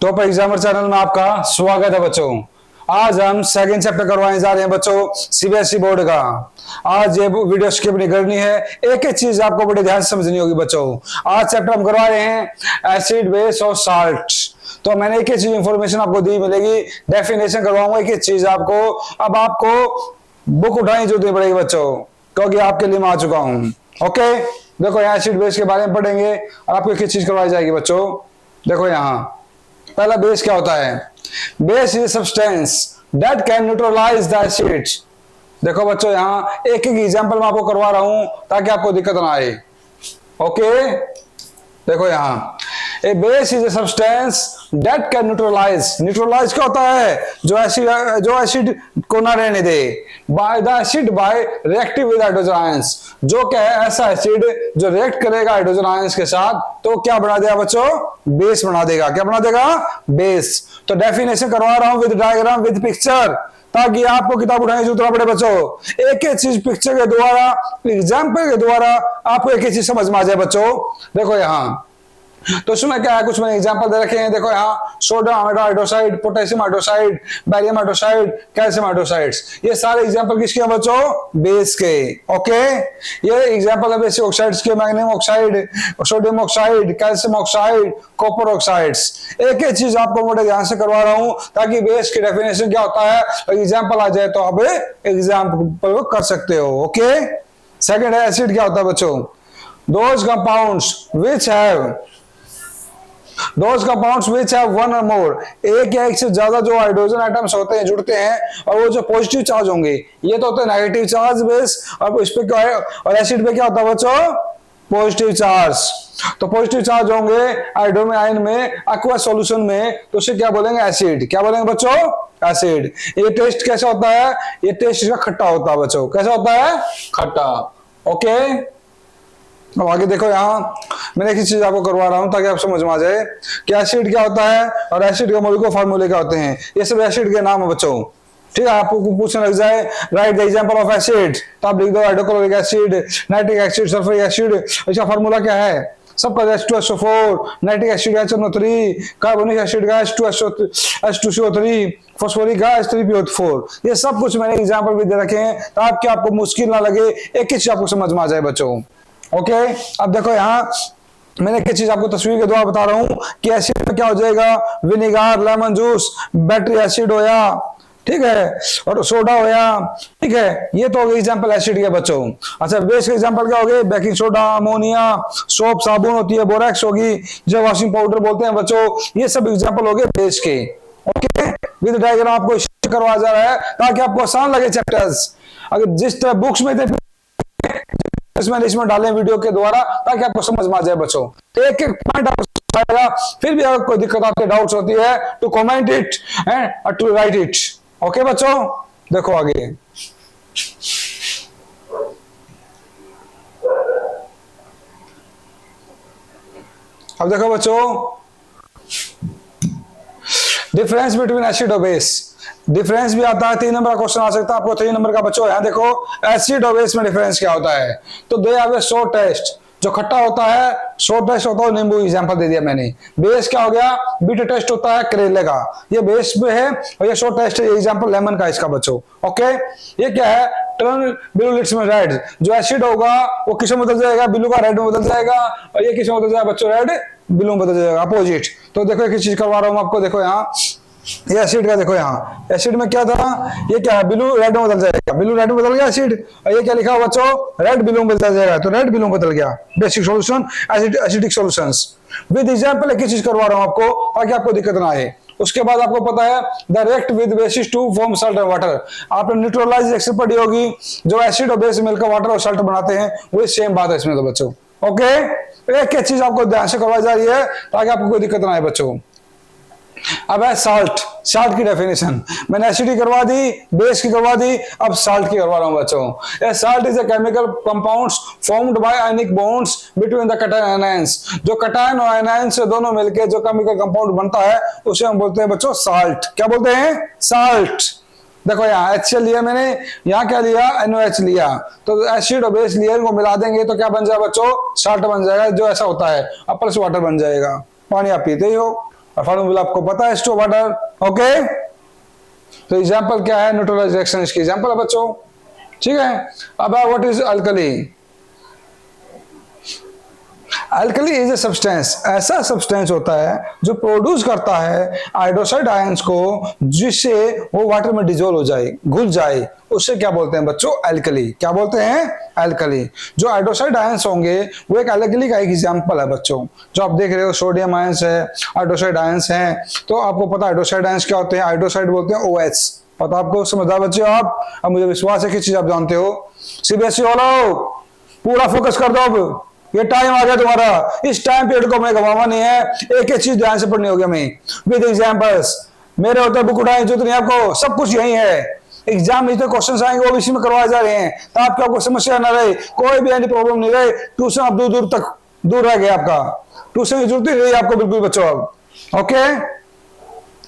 तो पर examiner channel में आपका स्वागत है बच्चों। आज हम सेकंड चैप्टर करवाने जा रहे हैं बच्चों सीबीएसई बोर्ड का। आज ये वीडियो स्किप नहीं करनी है, एक एक चीज आपको बड़े ध्यान से समझनी होगी बच्चों। आज चैप्टर हम करवा रहे हैं एसिड बेस और साल्ट। तो मैंने एक एक चीज इंफॉर्मेशन आपको दी मिलेगी, डेफिनेशन करवाऊंगा एक एक चीज आपको। अब आपको बुक उठानी जरूरत नहीं पड़ेगी बच्चों, क्योंकि आपके लिए मैं आ चुका हूं। ओके, देखो यहाँ एसिड बेस के बारे में पढ़ेंगे और आपको एक एक चीज करवाई जाएगी बच्चों। देखो यहाँ पहला बेस क्या होता है। Base is substance that can neutralize the acid. देखो बच्चों यहाँ एक एक एग्जांपल मैं आपको करवा रहा हूं ताकि आपको दिक्कत ना आए। ओके, देखो यहाँ a base is a substance that can neutralise. Neutralise क्या होता है? जो एसिड को ना रहने दे। By the acid by reactive with hydrogen ions. जो क्या है ऐसा एसिड जो रिएक्ट करेगा हाइड्रोजन आयंस के साथ तो क्या बना देगा बच्चों? बेस बना देगा। क्या बना देगा? बेस। तो डेफिनेशन करवा रहा हूं विद डायग्राम विद पिक्चर, ताकि आपको किताब उठाने की जरूरत पड़े बच्चों। एक एक चीज पिक्चर के द्वारा, एग्जाम्पल के द्वारा आपको एक एक चीज समझ में आ जाए बच्चों। देखो यहाँ तो इसमें क्या है, कुछ मैंने एग्जांपल दे रखे हैं। देखो यहाँ sodium hydroxide, potassium hydroxide, barium hydroxide, calcium hydroxides, ये सारे एग्जांपल किसके हैं बच्चों? बेस के। ओके, ये एग्जांपल है बेसिक ऑक्साइड्स के, magnesium oxide, sodium oxide, calcium oxide, copper oxides. एक एक चीज आपको बड़े ध्यान से करवा रहा हूं ताकि बेस की डेफिनेशन क्या होता है एग्जाम्पल आ जाए तो आप एग्जाम्पल कर सकते हो। ओके, सेकेंड है एसिड क्या होता है बच्चों? Those compounds which have one और मोर, एक या एक से ज्यादा जो हाइड्रोजन आइटम्स होते हैं जुड़ते हैं, और वो जो पॉजिटिव चार्ज होंगे ये तो होते हैं नेगेटिव चार्ज बेस, और इस पे क्या है, और एसिड पे क्या होता है बच्चों? Positive charge. तो पॉजिटिव चार्ज होंगे हाइड्रोजन आयन में, एक्वा सॉल्यूशन में, तो उसे क्या बोलेंगे? एसिड। क्या बोलेंगे बच्चों? एसिड। ये टेस्ट कैसा होता है? ये टेस्ट इसका खट्टा होता है बच्चों। कैसा होता है? खट्टा। ओके, अब आगे देखो यहाँ मैंने एक चीज आपको करवा रहा हूं ताकि आप समझ में आ जाए कि एसिड क्या होता है और एसिड के मॉलिक्यूलर फार्मूले क्या होते हैं। ये सब एसिड के नाम है बच्चों। ठीक है, आपको पूछने लग जाए right the example of acid, तो आप लिख दो hydrochloric acid, nitric acid, sulphuric acid. इसका फार्मूला क्या है? सबका H2SO4, nitric acid HNO3, carbonic acid का H2CO3, फॉस्फोरिक का H3PO4। ये सब कुछ मैंने एग्जांपल भी दे रखे हैं ताकि आपको मुश्किल ना लगे, एक ही चीज आपको समझ में आ जाए बच्चों। ओके, अब देखो यहाँ मैंने क्या चीज आपको तस्वीर के द्वारा बता रहा हूं कि एसिड में क्या हो जाएगा? Vinegar, lemon juice, battery acid होया, ठीक है, और सोडा होया, ठीक है। ये तो हो गए एग्जांपल एसिड के बच्चों। अच्छा, बेस के एग्जांपल क्या हो गए? बेकिंग सोडा, अमोनिया, सोप, साबुन होती है, बोरेक्स होगी, जो वॉशिंग पाउडर बोलते हैं बच्चों। ये सब एग्जांपल हो गए बेस के। ओके, विद डायग्राम आपको करवा जा रहा है ताकि आपको आसान लगे चैप्टर्स। अगर जिस तरह बुक्स में थे इसमें डालें वीडियो के द्वारा ताकि आपको समझ में आ जाए बच्चों। एक एक पॉइंट आपको आएगा। फिर भी अगर कोई दिक्कत आपके डाउट्स होती है तो comment it and to write it. Okay बच्चों, देखो आगे। अब देखो बच्चों डिफरेंस बिटवीन एसिड और बेस। डिफरेंस भी आता है, 3 नंबर का क्वेश्चन आ सकता है आपको 3 नंबर का बच्चों। यहाँ देखो एसिड और बेस में डिफरेंस क्या होता है। तो they have a short taste, जो खट्टा होता है शॉर्ट टेस्ट होता है, नींबू एग्जांपल दे दिया मैंने। बेस क्या हो गया? बीटर टेस्ट होता है करेले का, ये बेस में है, और ये शॉर्ट टेस्ट है, एग्जांपल लेमन का इसका बच्चों। ओके, ये क्या है? टर्न ब्लू लिट्स में रेड। जो एसिड होगा वो किस में बदल जाएगा? ब्लू का रेड में बदल जाएगा, और ये किस में बदल जाएगा बच्चों? रेड ब्लू में बदल जाएगा, अपोजिट। तो देखो एक चीज करवा रहा हूं आपको। देखो यहाँ ये एसिड का, देखो यहाँ एसिड में क्या था? ये क्या है? ब्लू रेड में बदल जाएगा, ब्लू रेड में बदल गया एसिड। और ये क्या लिखा हुआ बच्चों? रेड ब्लू में बदल जाएगा, तो रेड ब्लू में बदल गया। Basic solution acidic solutions. With example एक ही चीज करवा रहा हूं आपको ताकि आपको दिक्कत ना आए। उसके बाद आपको पता है the react with bases to form salt and water. आपने न्यूट्रलाइज रिएक्शन पढ़ी होगी, जो एसिड और बेस मिलकर वाटर और सॉल्ट बनाते हैं, वही सेम बात है इसमें तो बच्चों। ओके, एक एक चीज आपको ध्यान से करवाई जा रही है ताकि आपको कोई दिक्कत ना आए बच्चों। अब है साल्ट। साल्ट की डेफिनेशन मैंने एसिड की करवा दी, बेस की करवा दी, अब साल्ट की करवा रहा हूं बच्चों। Salt is a chemical compounds formed by ionic bonds between the cation ions. जो कैटायन और आयन से दोनों मिलकर जो केमिकल कंपाउंड बनता है उसे हम बोलते हैं बच्चों साल्ट। क्या बोलते हैं? साल्ट। देखो यहाँ HCl लिया मैंने, यहाँ क्या लिया? NOH लिया। तो एसिड और बेस लिया, इनको मिला देंगे तो क्या बन जाएगा बच्चों? साल्ट बन जाएगा। जो ऐसा होता है अपल्स वाटर बन जाएगा, पानी आप पीते ही हो। और फार्मूला आपको पता है H2O वाटर। ओके, तो एग्जाम्पल क्या है, न्यूट्रलाइज रिएक्शन इसकी एग्जाम्पल है बच्चों। ठीक है, अब what is alkali. Alkali is a substance, ऐसा सब्सटेंस होता है जो प्रोड्यूस करता है हाइड्रोक्साइड आयंस को, जिससे वो वाटर में डिजोल्व हो जाए, घुल जाए, उससे क्या बोलते हैं बच्चों, अल्कली। क्या बोलते हैं, अल्कली। जो हाइड्रोक्साइड आयंस होंगे वो एक अल्कली का एक एग्जांपल है बच्चों। जो आप देख रहे हो सोडियम आयंस है, हाइड्रोक्साइड आयंस हैं, तो आपको पता है हाइड्रोक्साइड आयंस क्या होते हैं, हाइड्रोक्साइड बोलते हैं OH। पता आपको, समझदार बच्चे आप। अब मुझे विश्वास है कि चीज आप जानते हो। सीबीएसई वालों पूरा फोकस कर दो, अब ये टाइम आ गया तुम्हारा। इस टाइम पीरियड को मैं गवावा नहीं है, एक एक चीज ध्यान से पढ़नी होगी हमें विद एग्जांपल्स। मेरे होते बुक उठाए जो नहीं, आपको सब कुछ यही है। एग्जाम में जो क्वेश्चंस आएंगे वो इसी में करवाए जा रहे हैं, तो आपको समस्या ना रहे, कोई भी एनी प्रॉब्लम नहीं रहे। ट्यूशन अब दूर दूर तक दूर रह गया, आपका ट्यूशन की जरूरत ही नहीं आपको बिल्कुल बच्चों अब। ओके,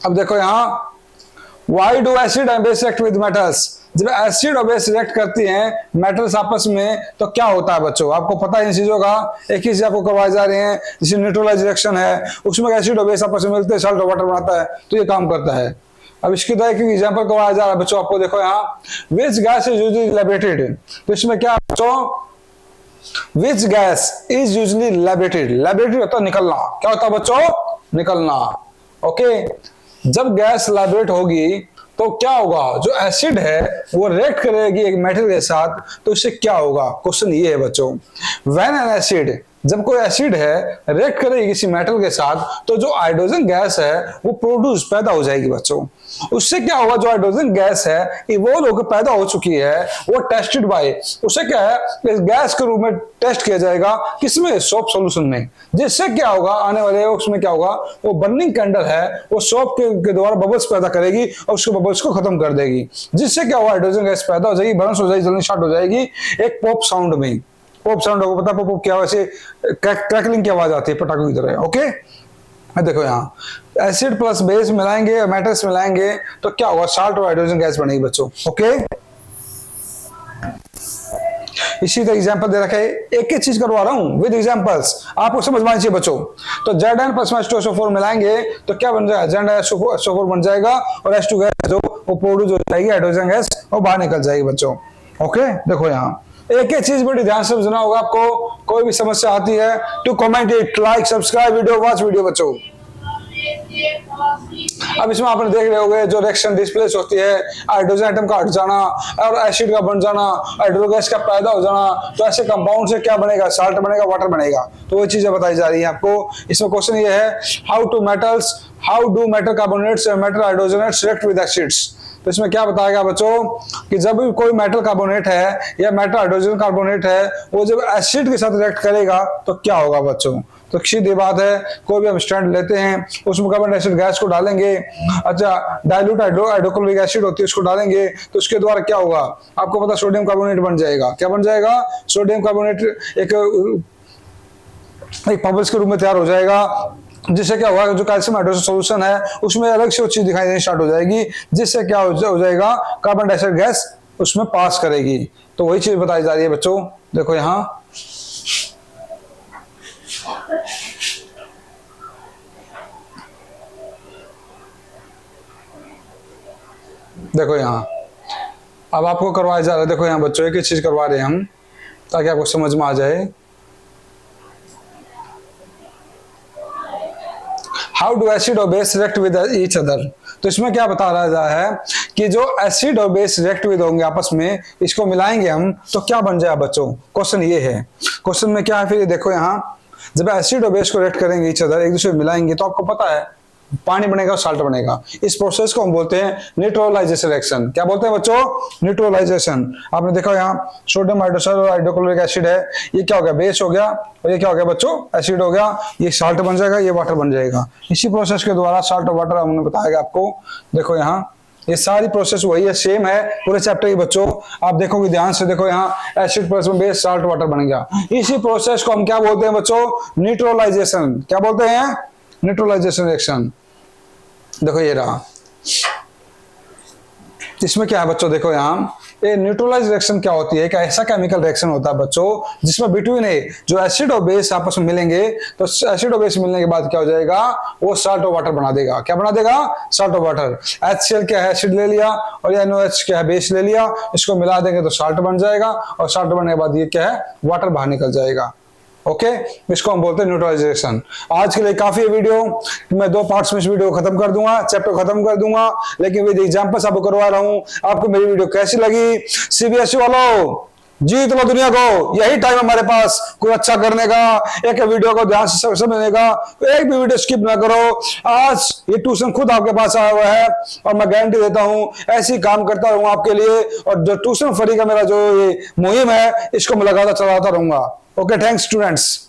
अब देखो यहाँ, why do acid and base react with metals. जब एसिड और बेस रिएक्ट करती हैं मेटल्स आपस में, तो क्या होता है बच्चों, आपको पता है इन चीजों का। एक ही चीज आपको करवाए जा रहे हैं, जैसे न्यूट्रलाइज रिएक्शन है, उसमें एसिड और बेस आपस में मिलते हैं, सॉल्ट और वाटर बनाता है, तो ये काम करता है। अब इसकी तरह एक एग्जांपल करवाया जा रहा है बच्चों आपको। देखो यहाँ, which gas is usually liberated, तो इसमें क्या बच्चों, which gas is usually liberated. Liberated होता है निकलना, क्या होता है बच्चों, निकलना। ओके, जब गैस लिबरेट होगी तो क्या होगा, जो एसिड है वो रिएक्ट करेगी एक मेटल के साथ, तो इससे क्या होगा, क्वेश्चन ये है बच्चों। व्हेन एन एसिड, जब कोई एसिड है रिएक्ट करेगी किसी मेटल के साथ, तो जो हाइड्रोजन गैस है वो प्रोड्यूस पैदा हो जाएगी बच्चों। उससे क्या होगा, जो हाइड्रोजन गैस है इवॉल्व होकर पैदा हो चुकी है, वो टेस्टेड बाय, उससे क्या है, इस गैस के रूप में टेस्ट किया जाएगा, किसमें, सोप सॉल्यूशन में। जिससे क्या होगा, आने वाले उसमें क्या होगा, वो बर्निंग कैंडल है वो सोप के द्वारा बबल्स पैदा करेगी और उसके बबल्स को खत्म कर देगी। जिससे क्या होगा, हाइड्रोजन गैस पैदा हो जाएगी, बर्न्स हो जाएगी, जलनी स्टार्ट हो जाएगी एक पॉप साउंड में। पॉप साउंड होगा, पता पॉप क्या, वैसे क्रैकलिंग की आवाज आती है पटाखों की तरह। ओके, देखो यहाँ, एसिड प्लस बेस मिलाएंगे, मेटल्स मिलाएंगे, तो क्या होगा, साल्ट और हाइड्रोजन गैस बनेगी बच्चों। ओके, इसी तरह एग्जांपल दे रखा है, एक एक चीज करवा रहा हूं विद एग्जांपल्स, आपको समझ में आनी चाहिए बच्चों। तो Zn प्लस H2SO4 मिलाएंगे तो क्या बन जाएगा, Zn बन जाएगा, और H2 गैस जो वो प्रोड्यूस हो जाएगी, हाइड्रोजन गैस, और बाहर निकल जाएगी बच्चों। ओके, देखो यहाँ एक एक चीज बड़ी ध्यान से समझना होगा आपको। कोई भी समस्या आती है to comment it, like, subscribe video, watch video बच्चों। अब इसमें आपने देख रहे होंगे जो रिएक्शन डिस्प्लेस होती है, हाइड्रोजन एटम का हट जाना और एसिड का बन जाना, हाइड्रोजन गैस का पैदा हो जाना, तो ऐसे कंपाउंड से क्या बनेगा, साल्ट बनेगा, वाटर बनेगा। तो वो चीजें बताई जा रही है आपको। इसमें क्वेश्चन ये है, how do metal carbonates and metal hydrogenates react with acids. तो इसमें क्या बताया गया बच्चों कि जब भी कोई मेटल कार्बोनेट है या मेटल हाइड्रोजन कार्बोनेट है, वो जब एसिड के साथ रिएक्ट करेगा तो क्या होगा बच्चों। तो सीधी बात है, कोई भी हम स्टैंड लेते हैं, उसमें कार्बन डाइऑक्साइड गैस को डालेंगे, अच्छा डाइल्यूट हाइड्रोक्लोरिक एसिड होती है उसको डालेंगे, तो उसके द्वारा क्या होगा, आपको पता सोडियम कार्बोनेट बन जाएगा। क्या बन जाएगा, सोडियम कार्बोनेट एक बबल्स के रूप में तैयार हो जाएगा। जिससे क्या होगा, जो कैल्शियम हाइड्रोक्साइड सॉल्यूशन है उसमें अलग से वो चीज दिखाई देनी स्टार्ट हो जाएगी, जिससे क्या हो जाएगा, कार्बन डाइऑक्साइड गैस उसमें पास करेगी। तो वही चीज बताई जा रही है बच्चों। देखो यहाँ देखो यहाँ अब आपको करवाया जा रहा है। देखो यहाँ बच्चों एक ही चीज करवा रहे हैं हम, ताकि आपको समझ में आ जाए। हाउ डू एसिड और base react with each other. तो इसमें क्या बता रहा है कि जो एसिड और बेस रिएक्ट विद होंगे आपस में, इसको मिलाएंगे हम तो क्या बन जाएगा बच्चों। क्वेश्चन ये है, क्वेश्चन में क्या है, फिर देखो यहाँ जब एसिड और बेस को रिएक्ट करेंगे ईच अदर, एक दूसरे को मिलाएंगे, तो आपको पता है पानी बनेगा और साल्ट बनेगा। इस प्रोसेस को हम बोलते हैं न्यूट्रलाइजेशन रिएक्शन। क्या बोलते हैं बच्चों, न्यूट्रलाइजेशन। आपने देखा यहाँ सोडियम हाइड्रोक्साइड और हाइड्रोक्लोरिक एसिड है, ये क्या हो गया, बेस हो गया, और ये क्या हो गया बच्चों, एसिड हो गया। ये साल्ट बन जाएगा, ये वाटर बन जाएगा। इसी प्रोसेस के द्वारा साल्ट और वाटर हमने बताया आपको। देखो यहाँ ये सारी प्रोसेस वही है, सेम है पूरे चैप्टर की बच्चों। आप देखोगे ध्यान से, देखो यहाँ एसिड प्लस में बेस साल्ट वाटर बन गया। इसी प्रोसेस को हम क्या बोलते हैं बच्चों, न्यूट्रलाइजेशन। क्या बोलते हैं, न्यूट्रलाइजेशन रिएक्शन। देखो ये रहा, इसमें क्या है बच्चों, देखो यहाँ ये न्यूट्रलाइज रिएक्शन क्या होती है? एक ऐसा केमिकल रिएक्शन होता है बच्चों जिसमें बिटवीन है जो एसिड और बेस आपस में मिलेंगे, तो एसिड और बेस मिलने के बाद क्या हो जाएगा, वो साल्ट ऑफ वाटर बना देगा। क्या बना देगा? Salt of water. HCl क्या है? एसिड ले लिया, और ये NOH क्या है? बेस ले लिया, इसको मिला देंगे तो साल्ट बन जाएगा, और साल्ट बनने के बाद ये क्या है? वाटर बाहर निकल जाएगा। ओके, इसको हम बोलते हैं न्यूट्रलाइजेशन। आज के लिए काफी है वीडियो, मैं 2 पार्ट्स में इस वीडियो को खत्म कर दूंगा, चैप्टर खत्म कर दूंगा, लेकिन विद एग्जांपल्स आपको करवा रहा हूं। आपको मेरी वीडियो कैसी लगी? CBSE वालों, जीत लो दुनिया को, यही टाइम हमारे पास कुछ अच्छा करने का, एक वीडियो को ध्यान से समझने का, एक भी वीडियो स्किप ना करो। आज ये ट्यूशन खुद आपके पास आया हुआ है, और मैं गारंटी देता हूं ऐसे ही काम करता रहूंगा आपके लिए, और जो ट्यूशन फ्री का मेरा जो ये मुहिम है, इसको मैं लगातार चलाता रहूंगा। Okay, thanks students.